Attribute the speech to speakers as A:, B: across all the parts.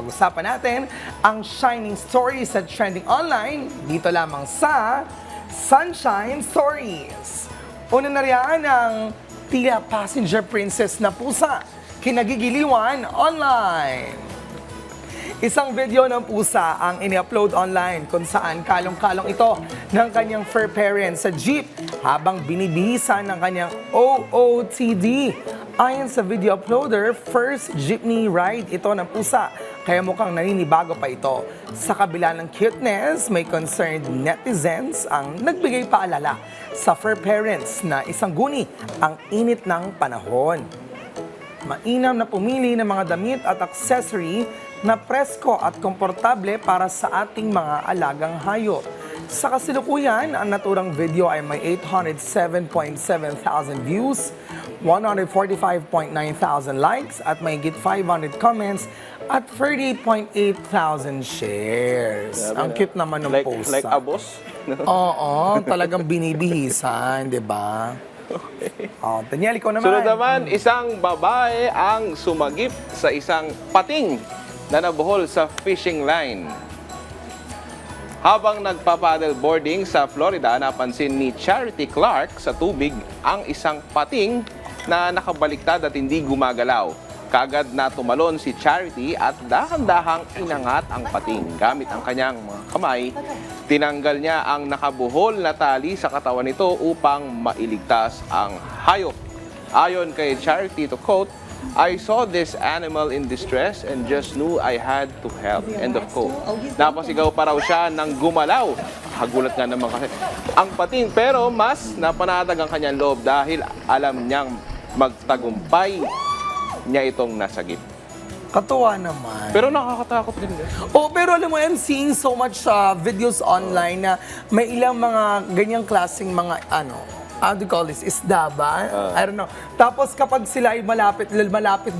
A: Pag-usapan natin ang shining stories at trending online dito lamang sa Sunshine Stories. Una na riyan ang tila passenger princess na pusa, kinagigiliwan online. Isang video ng pusa ang ini-upload online kung saan kalong-kalong ito ng kanyang fur parents sa jeep habang binibihisan ng kanyang OOTD. Ayon sa video uploader, first jeepney ride ito ng pusa, kaya mukhang naninibago pa ito. Sa kabila ng cuteness, may concerned netizens ang nagbigay paalala sa fur parents na isang guni ang init ng panahon. Mainam na pumili ng mga damit at accessory na presko at komportable para sa ating mga alagang hayop. Sa kasalukuyan, ang naturang video ay may 807.7 thousand views, 145.9 thousand likes at may 500 comments at 38.8 thousand shares. Ang cute naman ng post.
B: Like a boss?
A: Oo, talagang binibihisan, di ba?
B: Okay.
A: Oh, Daniel, ikaw naman.
B: Sunod naman, isang babae ang sumagip sa isang pating na nabuhol sa fishing line. Habang nagpa-paddle boarding sa Florida, napansin ni Charity Clark sa tubig ang isang pating na nakabaliktad at hindi gumagalaw. Kaagad na tumalon si Charity at dahan-dahang inangat ang pating. Gamit ang kanyang mga kamay, tinanggal niya ang nakabuhol na tali sa katawan nito upang mailigtas ang hayop. Ayon kay Charity, to quote, "I saw this animal in distress and just knew I had to help." End of quote. Napasigaw pa raw siya nang gumalaw. Hagulat nga naman kasi ang pating, pero mas napanatag ang kanyang loob dahil alam niyang magtagumpay niya itong nasagip.
A: Katuwa naman.
B: Pero nakakatakot din.
A: Oh, pero alam mo, I'm seeing so much videos online na may ilang mga ganyang klaseng mga how do you call this? Isda ba? I don't know. Tapos kapag sila ay malapit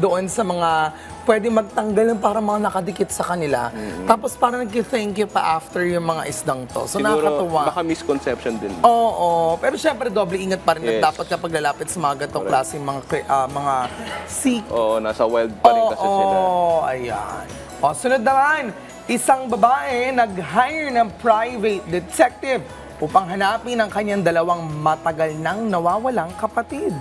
A: doon sa mga pwede magtanggal ng para mga nakadikit sa kanila. Tapos parang nag-thank you pa after yung mga isdang to. So
B: Siguro,
A: nakakatuwa.
B: baka misconception din.
A: Oo. Pero syempre, doble ingat pa rin
B: Yes.
A: dapat kapag lalapit sa mga ganitong klaseng mga sea.
B: Oo, nasa wild pa rin kasi sila.
A: Oo, ayan. O, sunod naman, isang babae nag-hire ng private detective upang hanapin ang kanyang dalawang matagal nang nawawalang kapatid.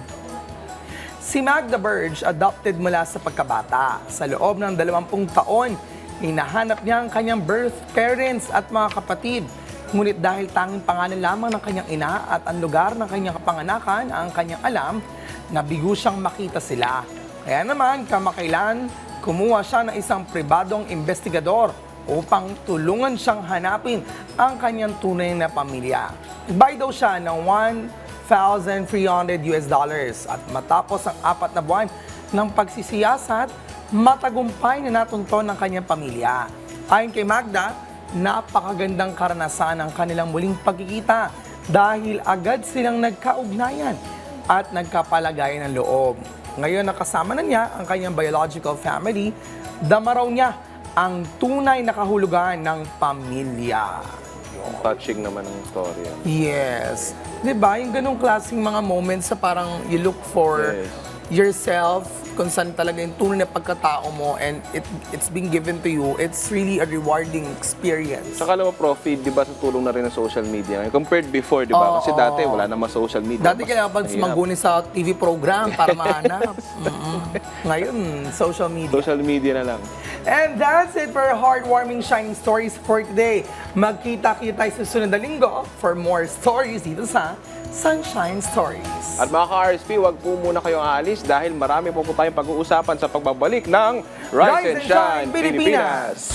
A: Si Magda Burge, adopted mula sa pagkabata. Sa loob ng 20 taon, hinahanap niya ang kanyang birth parents at mga kapatid. Ngunit dahil tanging pangalan lamang ng kanyang ina at ang lugar ng kanyang kapanganakan ang kanyang alam, nabigo siyang makita sila. Kaya naman, kamakailan, kumuha siya ng isang pribadong investigador upang tulungan siyang hanapin ang kanyang tunay na pamilya. Nagbayad daw siya ng $1,300 at matapos ang 4 na buwan ng pagsisiyasat, matagumpay na natunton ng kanyang pamilya. Ayon kay Magda, napakagandang karanasan ang kanilang muling pagkikita dahil agad silang nagkaugnayan at nagkapalagayan ng loob. Ngayon nakasama na niya ang kanyang biological family, dama raw niya ang tunay na kahulugan ng pamilya.
B: Touching naman ang story.
A: Yes. Diba? Yung ganong klaseng mga moments sa parang you look for yourself, kung saan talaga yung tunay na pagkatao mo and it's being given to you, it's really a rewarding experience.
B: Saka alam mo, Profi, di ba sa tulong na rin ng social media? Compared before, di ba? Kasi dati wala namang social media.
A: Dati kailangan pa mangguni sa TV program para mahanap. Ngayon, social media.
B: Social media na lang.
A: And that's it for our heartwarming shining stories for today. Magkita-kita tayo sa susunod na linggo for more stories dito sa Sunshine Stories.
B: At mga ka-RSP, wag po muna kayong aalis dahil marami po tayong pag-uusapan sa pagbabalik ng Rise and Shine Pilipinas.